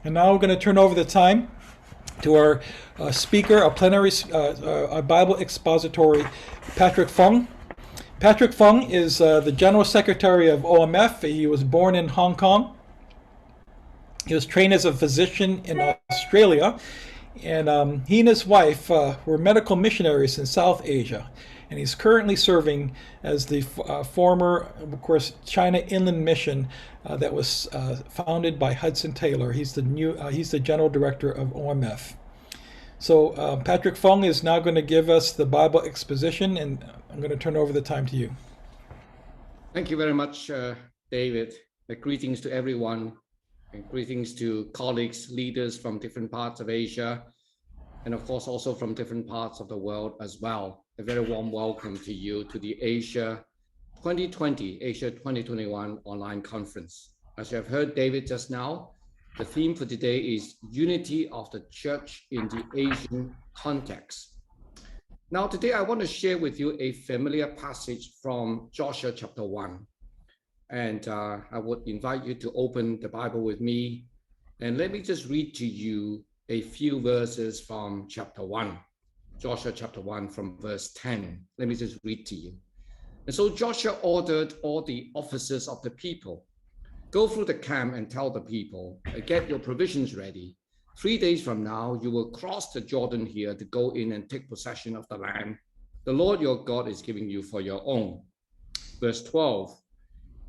And now we're going to turn over the time to our speaker, a plenary a Bible expository, Patrick Fung. Patrick Fung is the General Secretary of OMF. He was born in Hong Kong. He was trained as a physician in Australia, and he and his wife were medical missionaries in South Asia. And he's currently serving as the former, of course, China Inland Mission that was founded by Hudson Taylor. He's the General Director of OMF. So Patrick Fung is now going to give us the Bible exposition, and I'm going to turn over the time to you. Thank you very much, David. Greetings to everyone, and greetings to colleagues, leaders from different parts of Asia, and of course also from different parts of the world as well. A very warm welcome to you to the Asia 2021 online conference. As you have heard David just now, the theme for today is Unity of the Church in the Asian Context. Now, today I want to share with you a familiar passage from Joshua chapter 1. And I would invite you to open the Bible with me. And let me just read to you a few verses from chapter 1. Joshua chapter 1 from verse 10. Let me just read to you. And so Joshua ordered all the officers of the people, go through the camp and tell the people, get your provisions ready. 3 days from now, you will cross the Jordan here to go in and take possession of the land the Lord your God is giving you for your own. Verse 12,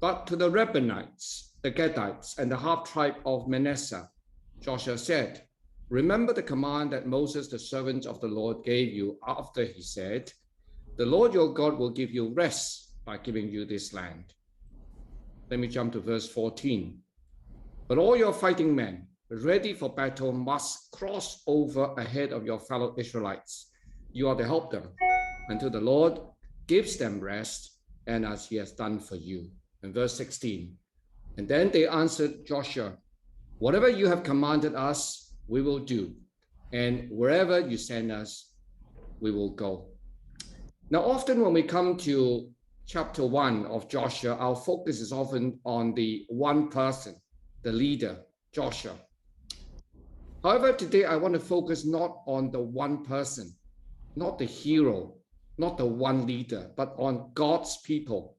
but to the Reubenites, the Gadites, and the half-tribe of Manasseh, Joshua said, remember the command that Moses, the servant of the Lord, gave you after he said, the Lord your God will give you rest by giving you this land. Let me jump to verse 14. But all your fighting men ready for battle must cross over ahead of your fellow Israelites. You are to help them until the Lord gives them rest, and as he has done for you. And verse 16. And then they answered Joshua, whatever you have commanded us, we will do. And wherever you send us, we will go. Now, often when we come to chapter 1 of Joshua, our focus is often on the one person, the leader, Joshua. However, today I want to focus not on the one person, not the hero, not the one leader, but on God's people,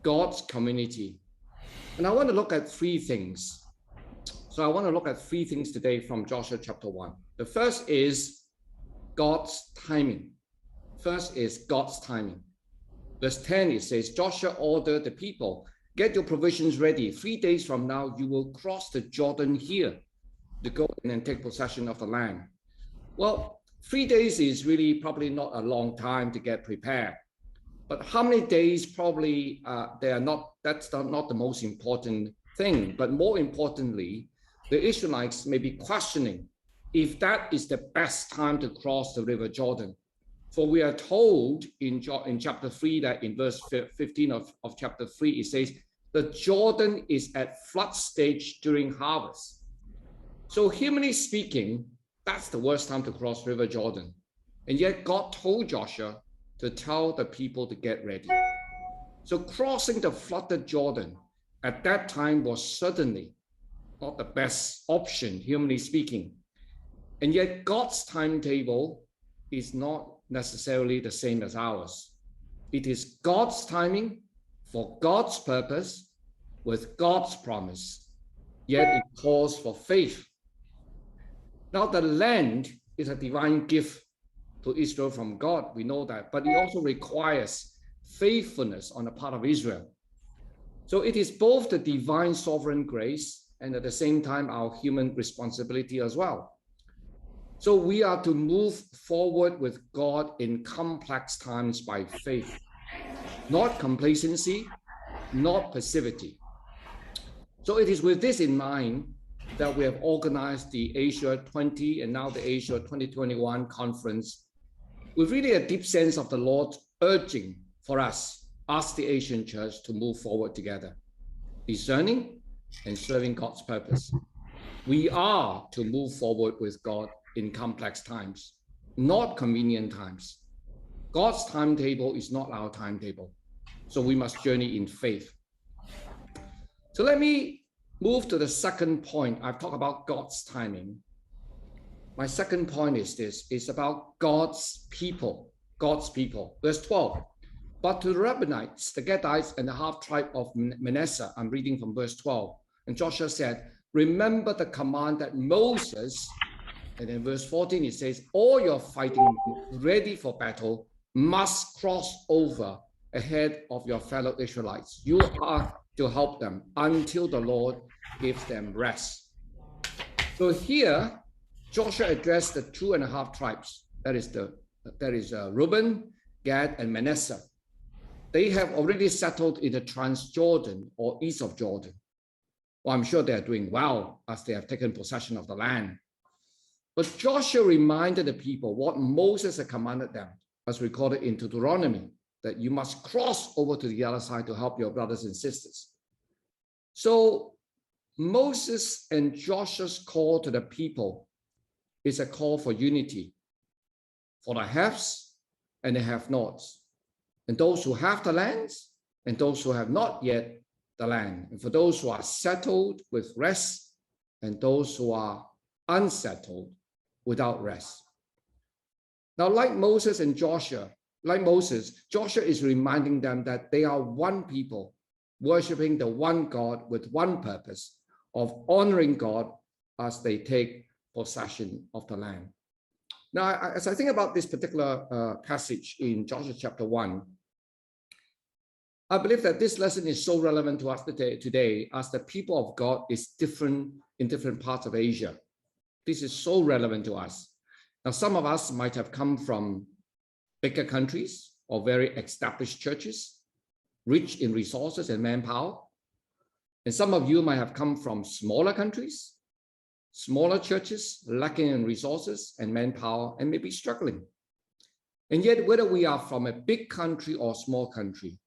God's community. And I want to look at three things. So I want to look at three things today from Joshua chapter 1. The first is God's timing. First is God's timing. Verse 10, it says, Joshua ordered the people, get your provisions ready. 3 days from now, you will cross the Jordan here to go in and take possession of the land. Well, 3 days is really probably not a long time to get prepared. But how many days probably that's not the most important thing. But more importantly, the Israelites may be questioning if that is the best time to cross the river Jordan. For we are told in chapter 3 that in verse 15 of chapter 3, it says, the Jordan is at flood stage during harvest. So humanly speaking, that's the worst time to cross River Jordan. And yet God told Joshua to tell the people to get ready. So crossing the flooded Jordan at that time was certainly not the best option, humanly speaking. And yet God's timetable is not necessarily the same as ours. It is God's timing for God's purpose with God's promise, yet it calls for faith. Now, the land is a divine gift to Israel from God. We know that, but it also requires faithfulness on the part of Israel. So it is both the divine sovereign grace and at the same time our human responsibility as well. So we are to move forward with God in complex times by faith, not complacency, not passivity. So it is with this in mind that we have organized the Asia 20 and now the Asia 2021 conference with really a deep sense of the Lord urging for us, the Asian church, to move forward together, discerning and serving God's purpose. We are to move forward with God in complex times, not convenient times. God's timetable is not our timetable. So we must journey in faith. So let me move to the second point. I've talked about God's timing. My second point is this, it's about God's people, God's people. Verse 12, but to the Reubenites, the Gadites, and the half-tribe of Manasseh, I'm reading from verse 12, and Joshua said, remember the command that Moses, and in verse 14 it says, all your fighting ready for battle must cross over ahead of your fellow Israelites. You are to help them until the Lord gives them rest. So here, Joshua addressed the 2.5 tribes. That is Reuben, Gad, and Manasseh. They have already settled in the Transjordan or east of Jordan. Well, I'm sure they're doing well as they have taken possession of the land. But Joshua reminded the people what Moses had commanded them, as recorded in Deuteronomy, that you must cross over to the other side to help your brothers and sisters. So Moses and Joshua's call to the people is a call for unity, for the haves and the have-nots, and those who have the lands and those who have not yet the land, and for those who are settled with rest and those who are unsettled without rest. Now, like Moses and Joshua, Joshua is reminding them that they are one people, worshiping the one God with one purpose of honoring God as they take possession of the land. Now, as I think about this particular passage in Joshua chapter 1, I believe that this lesson is so relevant to us today as the people of God is different in different parts of Asia. This is so relevant to us. Now, some of us might have come from bigger countries or very established churches, rich in resources and manpower. And some of you might have come from smaller countries, smaller churches, lacking in resources and manpower, and maybe struggling. And yet, whether we are from a big country or small country,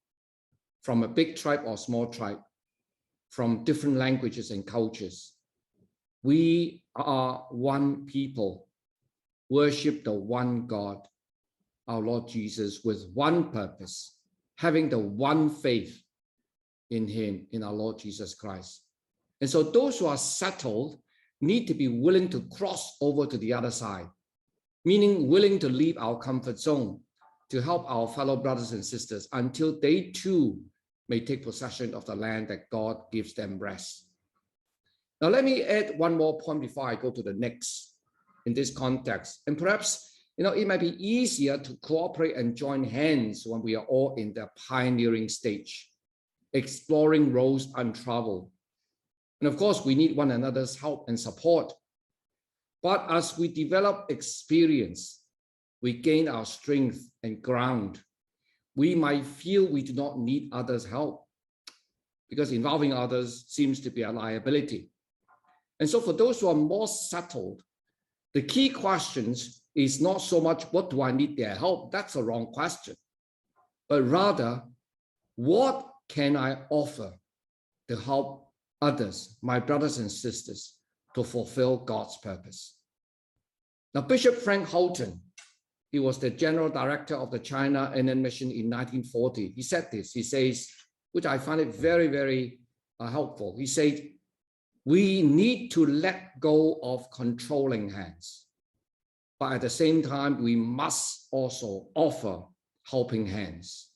from a big tribe or small tribe, from different languages and cultures, we are one people, worship the one God, our Lord Jesus, with one purpose, having the one faith in him, in our Lord Jesus Christ. And so those who are settled need to be willing to cross over to the other side, meaning willing to leave our comfort zone to help our fellow brothers and sisters until they too may take possession of the land that God gives them rest. Now, let me add one more point before I go to the next in this context. And perhaps, it might be easier to cooperate and join hands when we are all in the pioneering stage, exploring roads untraveled. And of course, we need one another's help and support. But as we develop experience, we gain our strength and ground. We might feel we do not need others' help because involving others seems to be a liability. And so for those who are more settled, the key questions is not so much, what do I need their help? That's a wrong question. But rather, what can I offer to help others, my brothers and sisters, to fulfill God's purpose? Now, Bishop Frank Houghton, he was the general director of the China Inland Mission in 1940. He said this, he says, which I find it very, very helpful. He said, we need to let go of controlling hands, but at the same time, we must also offer helping hands.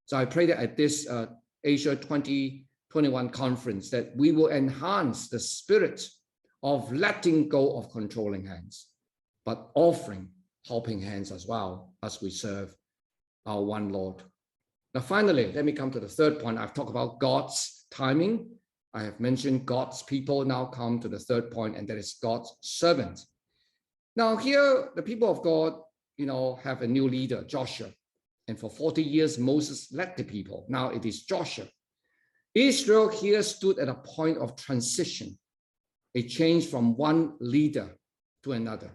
So I pray that at this Asia 2021 conference that we will enhance the spirit of letting go of controlling hands, but offering helping hands as well as we serve our one Lord. Now, finally, let me come to the third point. I've talked about God's timing. I have mentioned God's people. Now come to the third point, and that is God's servant. Now here, the people of God, have a new leader, Joshua. And for 40 years, Moses led the people. Now it is Joshua. Israel here stood at a point of transition, a change from one leader to another.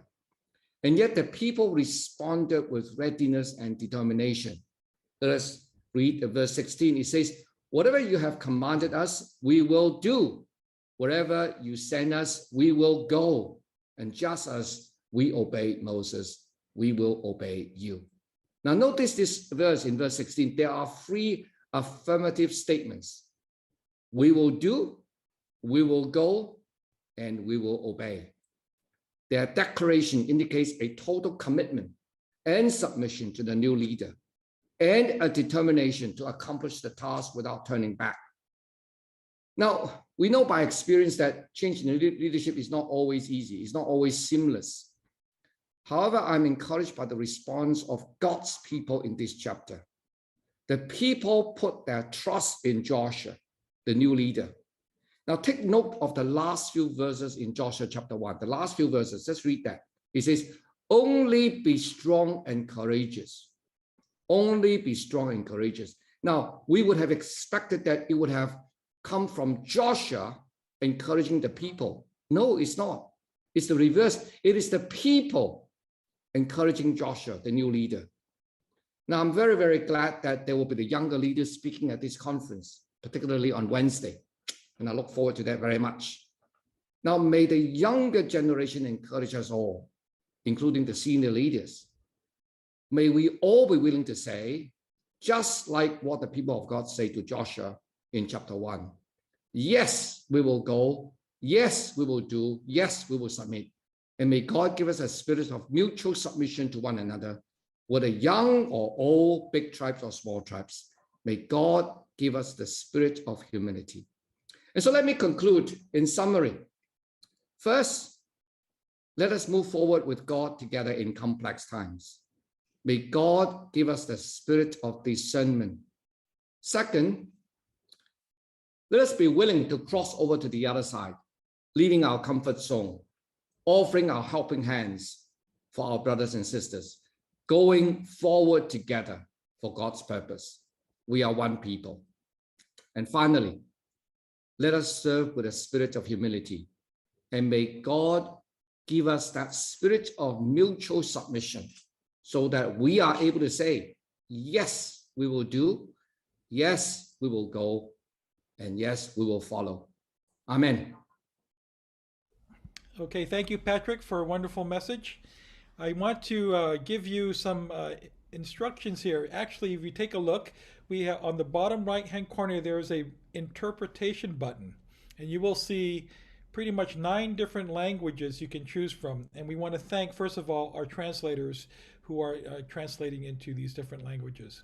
And yet the people responded with readiness and determination. Let us read verse 16. It says, whatever you have commanded us, we will do. Wherever you send us, we will go. And just as we obeyed Moses, we will obey you. Now notice this verse in verse 16. There are three affirmative statements. We will do, we will go, and we will obey. Their declaration indicates a total commitment and submission to the new leader and a determination to accomplish the task without turning back. Now, we know by experience that change in leadership is not always easy. It's not always seamless. However, I'm encouraged by the response of God's people in this chapter. The people put their trust in Joshua, the new leader. Now, take note of the last few verses in Joshua chapter 1. The last few verses, let's read that. It says, only be strong and courageous. Only be strong and courageous. Now, we would have expected that it would have come from Joshua encouraging the people. No, it's not. It's the reverse. It is the people encouraging Joshua, the new leader. Now, I'm very, very glad that there will be the younger leaders speaking at this conference, particularly on Wednesday. And I look forward to that very much. Now, may the younger generation encourage us all, including the senior leaders. May we all be willing to say, just like what the people of God say to Joshua in chapter 1, yes, we will go. Yes, we will do. Yes, we will submit. And may God give us a spirit of mutual submission to one another, whether young or old, big tribes or small tribes. May God give us the spirit of humility. And so let me conclude in summary. First, let us move forward with God together in complex times. May God give us the spirit of discernment. Second, let us be willing to cross over to the other side, leaving our comfort zone, offering our helping hands for our brothers and sisters, going forward together for God's purpose. We are one people. And finally, let us serve with a spirit of humility, and may God give us that spirit of mutual submission so that we are able to say, yes, we will do, yes, we will go, and yes, we will follow. Amen. Okay, thank you, Patrick, for a wonderful message. I want to give you some instructions here. Actually, if you take a look, we have on the bottom right-hand corner, there is a interpretation button, and you will see pretty much 9 different languages you can choose from. And we want to thank, first of all, our translators who are translating into these different languages.